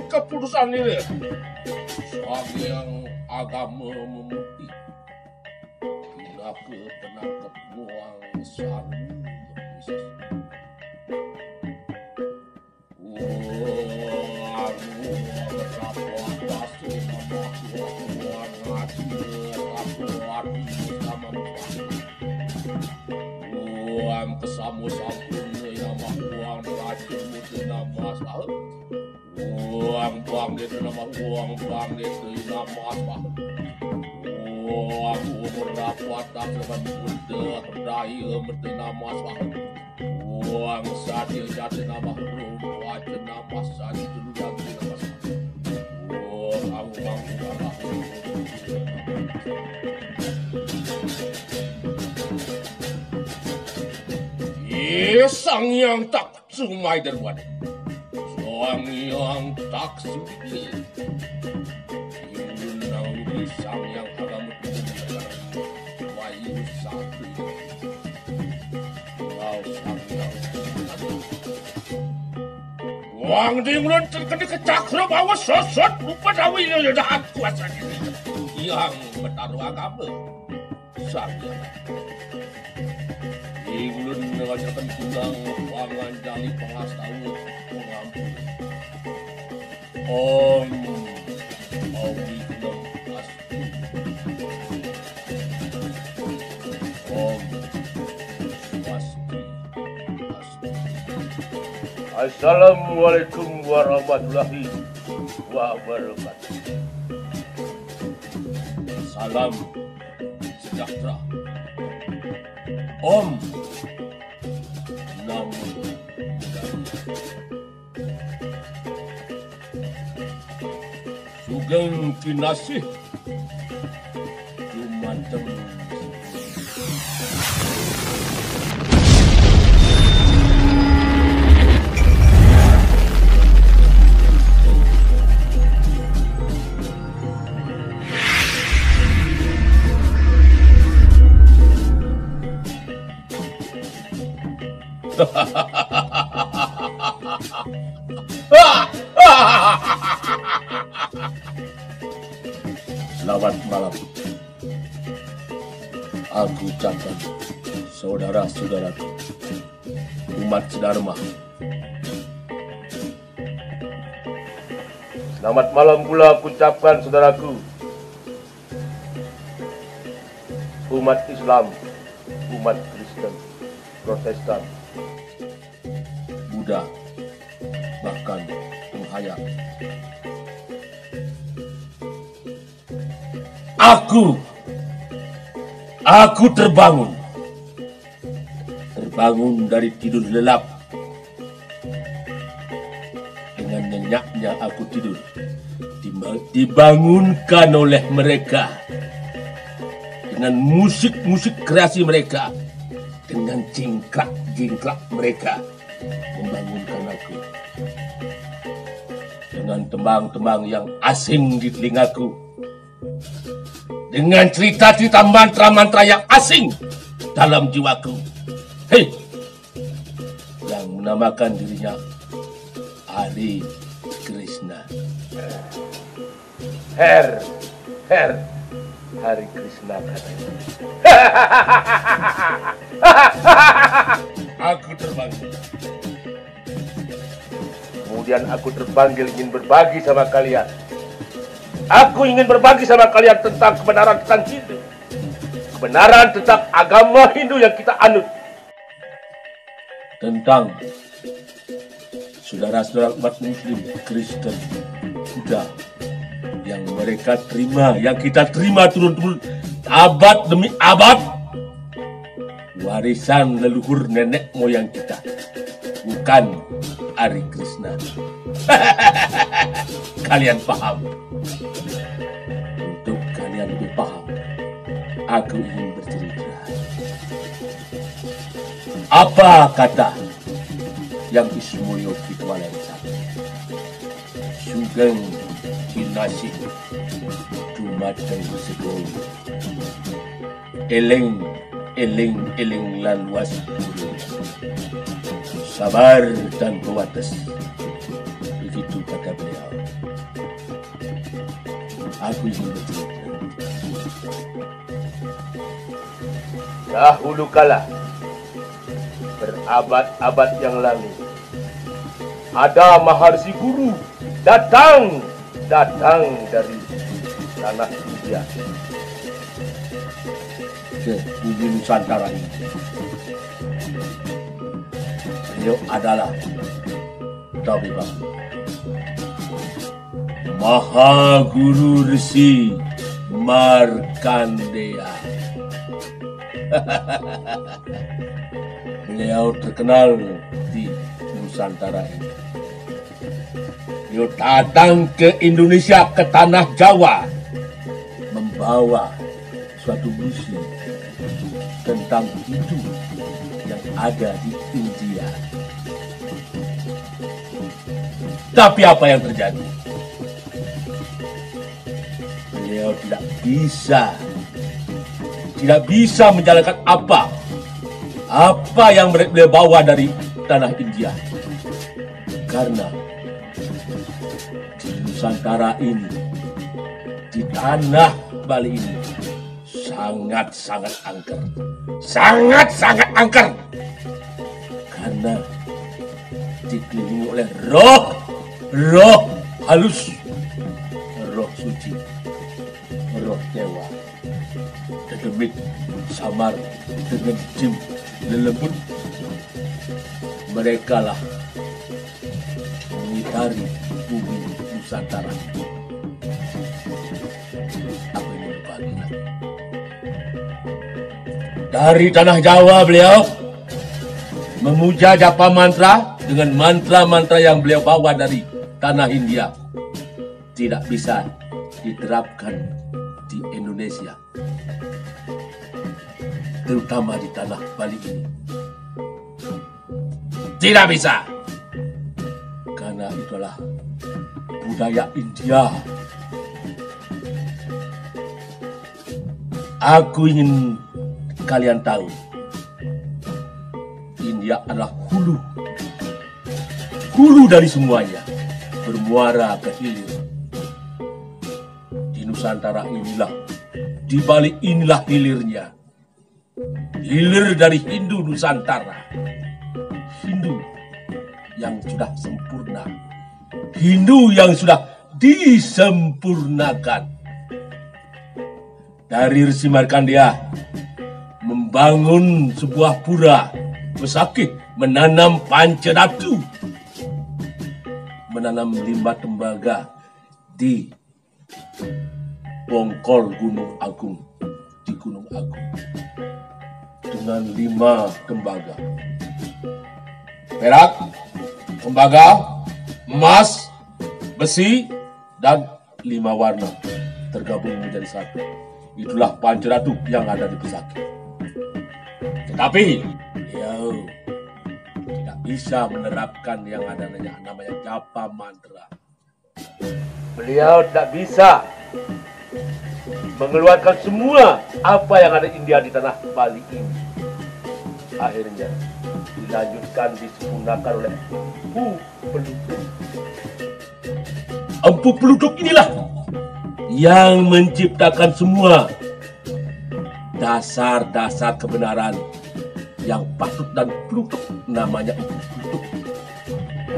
Keputusan ini sebagai yang agama memutih bila ke penangkap muang selalu kesamu sampun nama uang racun mutu nama sahut uang bangkit nama uang bangkit nama sahut uang umur rapat tak lebat muda berdaya mutu nama sahut uang sadir jatuh nama rum wajah nama sadir dulu jatuh nama sahut uang sang yang tak sumai derwan, sang yang tak suci, Yunani sang yang agama wayu satu, kau sang yang wang dingun terkena kecakra bawa sosot rupa dawi yang dah kuasa diri yang bertaruh agama sang yang Inglun mengajarkan pulang wangan jali pengas tahu mengampun. Om Awi Kulam Astu. Om Swasti Astu. Assalamualaikum warahmatullahi wabarakatuh. Salam sejahtera. Om Namo Sugeng kinasih Jumantem Selamat malam. Aku ucapkan saudara-saudaraku, umat sedharma. Selamat malam pula aku ucapkan saudaraku, umat Islam, umat Kristen, Protestan, Buddha, bahkan penghayat. Aku terbangun dari tidur lelap. Dengan nyenyaknya aku tidur, dibangunkan oleh mereka dengan musik-musik kreasi mereka, dengan jingkrak-jingkrak mereka membangunkan aku dengan tembang-tembang yang asing di telingaku, dengan cerita-cerita mantra-mantra yang asing dalam jiwaku. Hei, yang menamakan dirinya Hari Krishna. Hari Krishna katanya. Aku terpanggil. Kemudian aku terpanggil ingin berbagi sama kalian. Aku ingin berbagi sama kalian tentang kebenaran tentang Hindu. Kebenaran tentang agama Hindu yang kita anut. Tentang saudara-saudara umat Muslim, Kristen, Buddha yang mereka terima, yang kita terima turun-turun abad demi abad. Warisan leluhur nenek moyang kita, bukan Hari Krishna. Kalian paham? Untuk kalian lebih paham, aku ingin bercerita. Apa kata yang Ismoyo Kitwalensa? Sugeng kinasih dumateng segol. Eleng lan luas bumi. Sabar dan kuatas. Begitu kata beliau. Aku ingin bercerita. Dahulu kala, berabad-abad yang lalu, ada Maharsi Guru datang dari tanah India ke bumi Nusantara ini. Beliau adalah Tabibang Maha Guru Resi Markandeya. Beliau terkenal di Nusantara ini. Beliau datang ke Indonesia, ke tanah Jawa, membawa suatu misi tentang Hindu yang ada di India. Tapi apa yang terjadi? Beliau tidak bisa menjalankan apa yang beliau bawa dari tanah India. Karena di Nusantara ini, di tanah Bali ini, sangat-sangat angker. Sangat-sangat angker. Karena dikelilingi oleh roh halus, roh suci, roh dewa, dedemit, samar, dengan jin, lelembut. Mereka lah mengitari bumi Nusantara. Apa ini bagian? Dari tanah Jawa beliau memuja japa mantra dengan mantra-mantra yang beliau bawa dari tanah India. Tidak bisa diterapkan di Indonesia, terutama di tanah Bali ini. Tidak bisa, karena itulah budaya India. Aku ingin kalian tahu, India adalah hulu dari semuanya, bermuara ke hilir. Di Nusantara inilah, di Bali inilah hilirnya. Hilir dari Hindu Nusantara. Hindu yang sudah sempurna. Hindu yang sudah disempurnakan. Dari Resi Markandeya membangun sebuah pura, pesakit, menanam pancadatu, menanam limbah tembaga di Bongkol Gunung Agung, di Gunung Agung, dengan 5 tembaga: perak, tembaga, emas, besi, dan 5 warna tergabung menjadi satu. Itulah pancadatu yang ada di pesakit. Tetapi beliau tidak bisa menerapkan yang ada namanya japa mantra. Beliau tidak bisa mengeluarkan semua apa yang ada India di tanah Bali ini. Akhirnya dilanjutkan, disempurnakan oleh Empu Peluduk inilah yang menciptakan semua dasar-dasar kebenaran yang patut dan peluduk, namanya Empu Peluduk.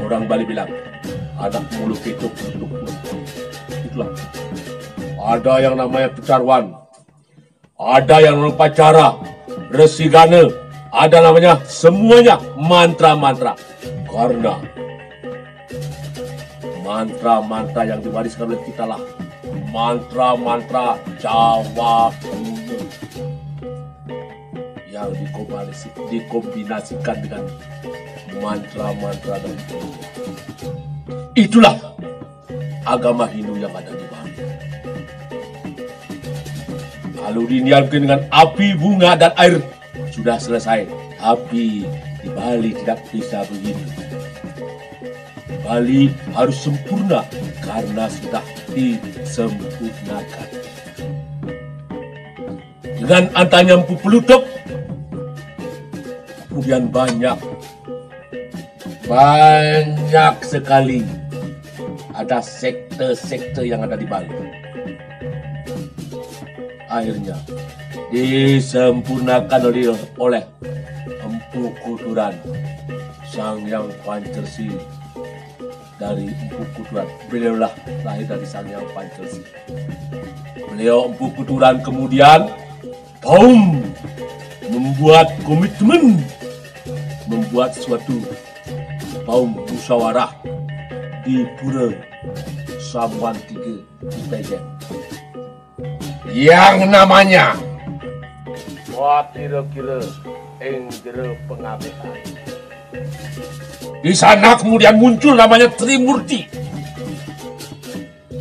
Orang Bali bilang, anak muluk itu peluduk. Itulah. Ada yang namanya Pecarwan, ada yang namanya Pacara, Resigana, ada namanya semuanya mantra-mantra. Karena mantra-mantra yang diwariskan oleh kita lah mantra-mantra Jawa kuno yang dikombinasikan dengan mantra-mantra dan itulah agama Hindu yang ada di Bali. Kalau diniamkan dengan api, bunga, dan air, sudah selesai. Tapi Di Bali tidak bisa begini. Bali harus sempurna karena sudah disempurnakan. Dengan antanya Empu Pelutuk, kemudian banyak sekali ada sekte-sekte yang ada di Bali. Akhirnya disempurnakan oleh Empu Kuturan, Sang Hyang Pancesi. Dari Empu Kuturan, beliaulah lahir dari Sang Hyang Pancesi. Beliau Empu Kuturan kemudian membuat komitmen, membuat suatu musyawarah di Pura Samuan 3 di Pejeng, yang namanya kira-kira Enggera Pengabetan. Di sana kemudian muncul namanya Trimurti.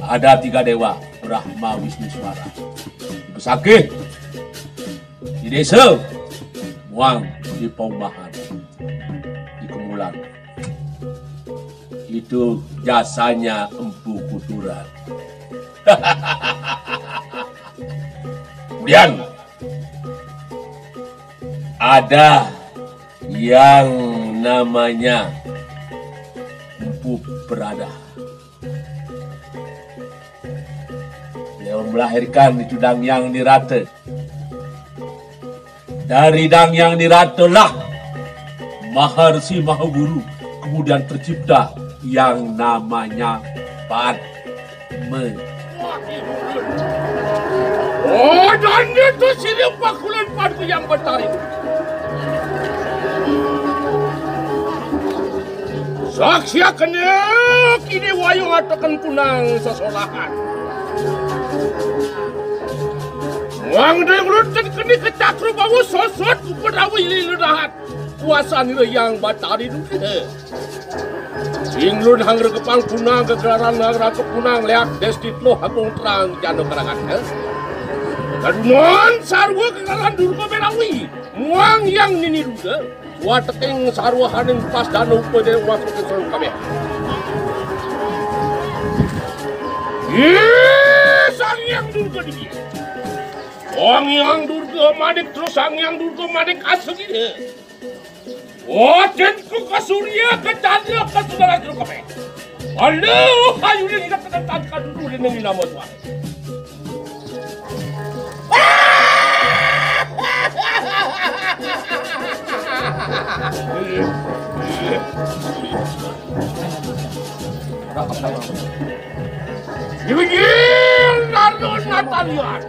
Ada 3 dewa, Brahma, Wisnu, Swara. Di Besakih, di Desa, Muang, di Paumahan, di Kemulan. Itu jasanya Empu Kuturan. Kemudian ada yang namanya Empu Berada. Beliau melahirkan itu Dangyang Nirata. Dari Dangyang Nirata lah Maharsi Mahaguru kemudian tercipta yang namanya Padme. Oh, dan itu silih pakulan Padme yang bertarik. Saksi kena kini wayung atakan punang sesolahan. Wang dan lutan kini kecakru bawa sosot berawi liludahat. Kuasa nilai yang batari dunia. Inglun hangre kepang punang kegelaran hangre kepunang leak destitlo hatung terang jano karangan. Kadunon sarwa kegelaran durga berawi. Muang yang nini duga. Watekeng sarwa haning pas danau pada waktu keserang kami. Sang yang durga di dia. Sang yang durga manik terus sang yang durga manik asli dia. Watenku ke surya ke chandra ke saudara jeruk kami. Aduh, ayo ini kita ketentankan dulu dengan nama Tuhan. Ibigin naron Natalian.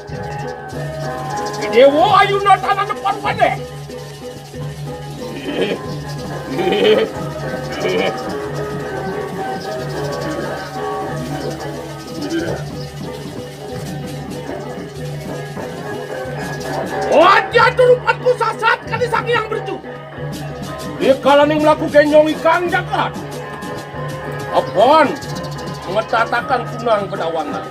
Dewa ayu natana depan pada. Wajah turupatku sasat kali sang yang berju. Dia kalan yang melakukan nyong ikan jagat. Apaan? Mengetatakan kunang pedawangan.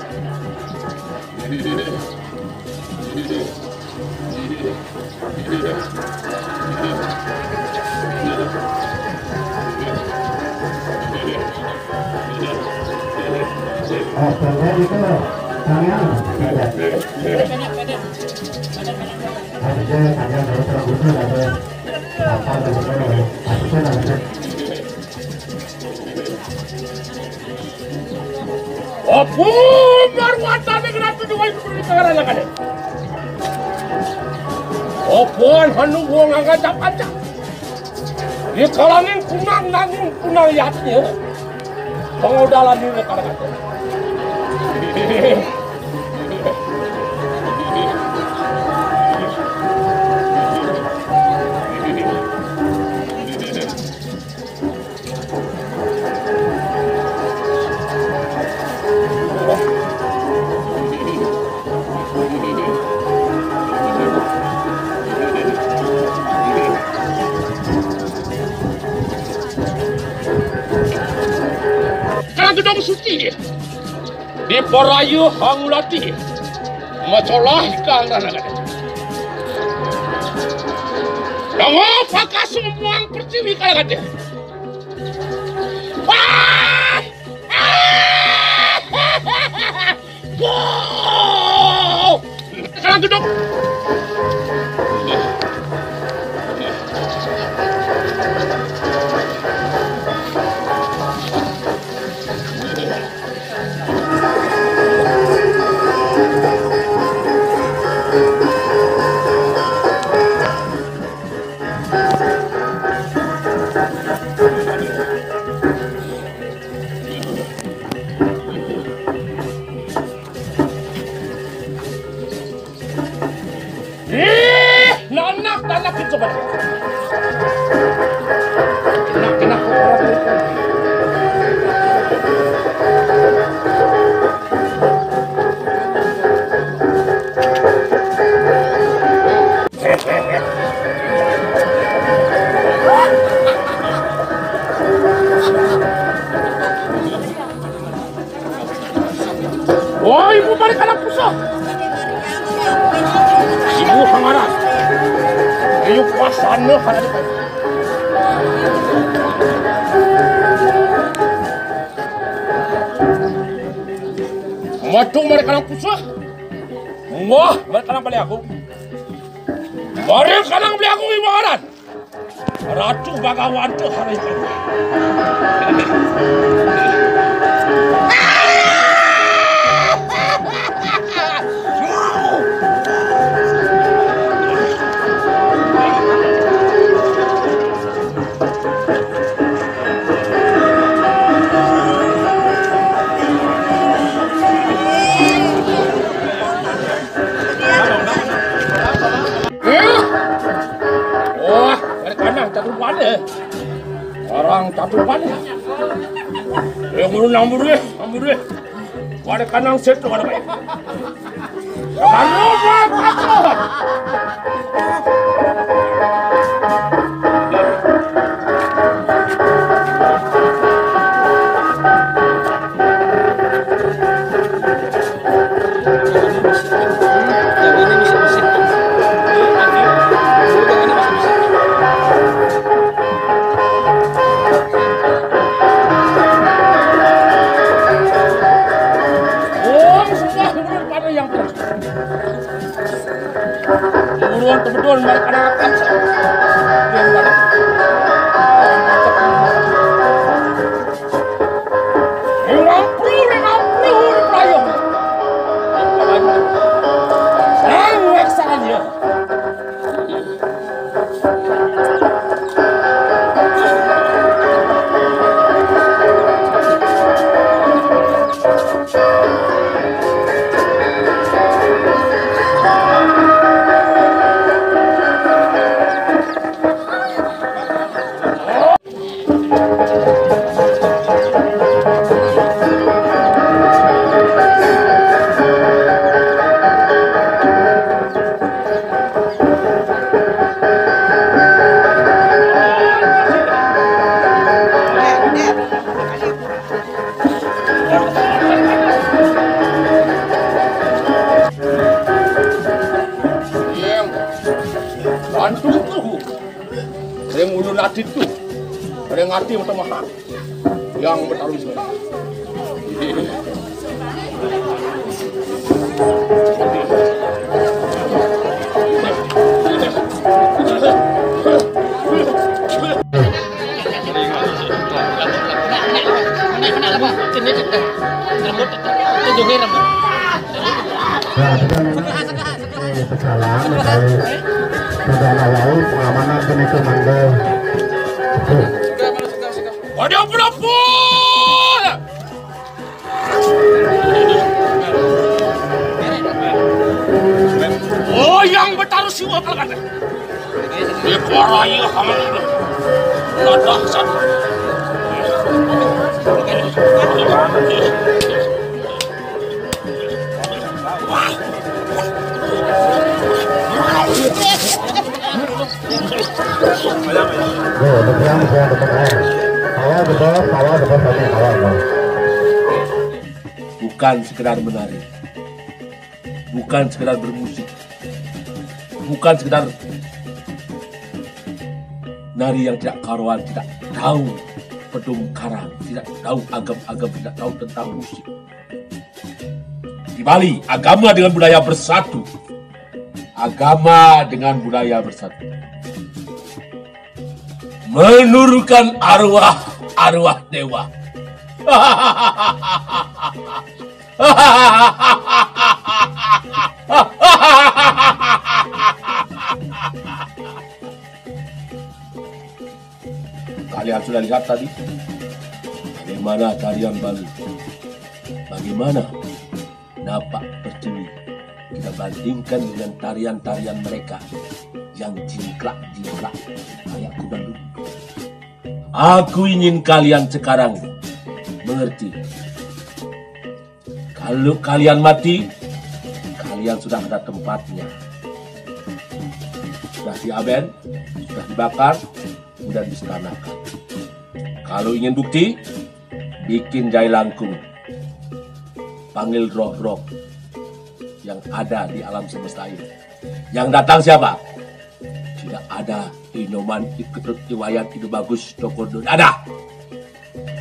Apa marwata negara tu diwai negara lagan. Apaan hanu buang angkat capacap. Dia kalanin kunang nanging kunang yatnya. Pengodalan ini kata-kata. Gedong suci di Perayu Hangulati masalah ikan dan lain. Yang apakah semua yang perciwi kayak gede? Wah! Wow! Sekarang duduk. Nanak itu coba. Kena wah, ibu balik anak pusat. Ibu hangaran. Ayo pasane kana depan. Matung mereka nang pusah. Wah, mereka nang beli aku. Mereka nang beli aku ibarat. Ratu Bagawan tuh hari ini. Orang catur pandai. Yang nambur deh. Ada kanang set ada baik. Betul mereka ada kaca yang mana ngampru payung saya saja yang ulu nadi itu ada yang ngerti yang mahal yang bertaruh di sana. Pengamanan itu mangga. Waduh berapa? Oh yang bertaruh siwa pelakana. Dikorai hamil. Nadah satu. Bukan sekedar menari, bukan sekedar bermusik, bukan sekedar Nari yang tidak karuan, tidak tahu pedung karang, tidak tahu agam-agam, tidak tahu tentang musik. Di Bali, agama dengan budaya bersatu. Agama dengan budaya bersatu. Menurunkan arwah dewa. Kalian sudah lihat tadi bagaimana tarian Bali, bagaimana napak pertiwi kita bandingkan dengan tarian-tarian mereka yang jingkrak-jingkrak kayak kuda lumpur. Aku ingin kalian sekarang mengerti. Kalau kalian mati, kalian sudah ada tempatnya. Sudah diaben, sudah dibakar, kemudian diseranakan. Kalau ingin bukti, bikin jai langkung. Panggil roh-roh yang ada di alam semesta ini. Yang datang siapa? Tidak ada inoman ikut riwayat ide bagus dokodo. Ada.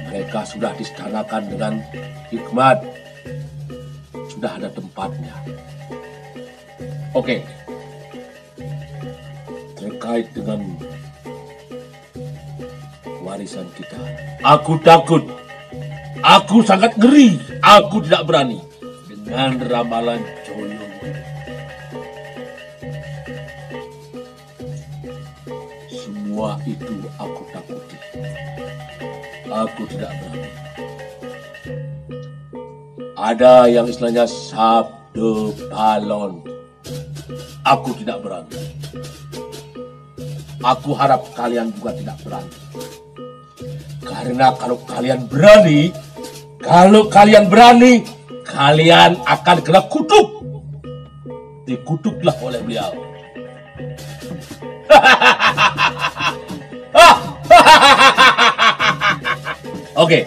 Mereka sudah diseranakan dengan hikmat. Sudah ada tempatnya. Oke. Terkait dengan warisan kita. Aku takut. Aku sangat ngeri. Aku tidak berani dengan ramalan Joyo. Semua itu aku takuti. Aku tidak berani. Ada yang istilahnya sabda balon. Aku tidak berani. Aku harap kalian juga tidak berani. Karena kalau kalian berani, kalian akan kena kutuk. Dikutuklah oleh beliau. Oke.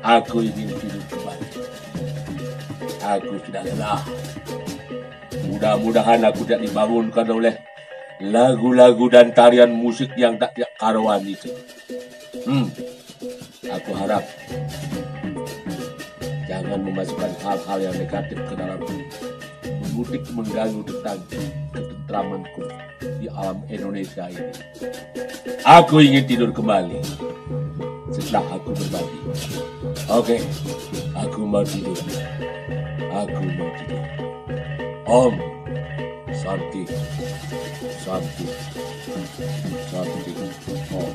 Aku ingin tidur kembali. Aku sudah lelah. Mudah-mudahan aku tidak dibangunkan oleh lagu-lagu dan tarian musik yang tak karuan itu. Aku harap jangan memasukkan hal-hal yang negatif ke dalam memutik mengganggu tentang ketentramanku di alam Indonesia ini. Aku ingin tidur kembali setelah aku berbagi. Oke, aku mau tidur. Aku mau tidur. Om Santi, Santi, Santi, Om.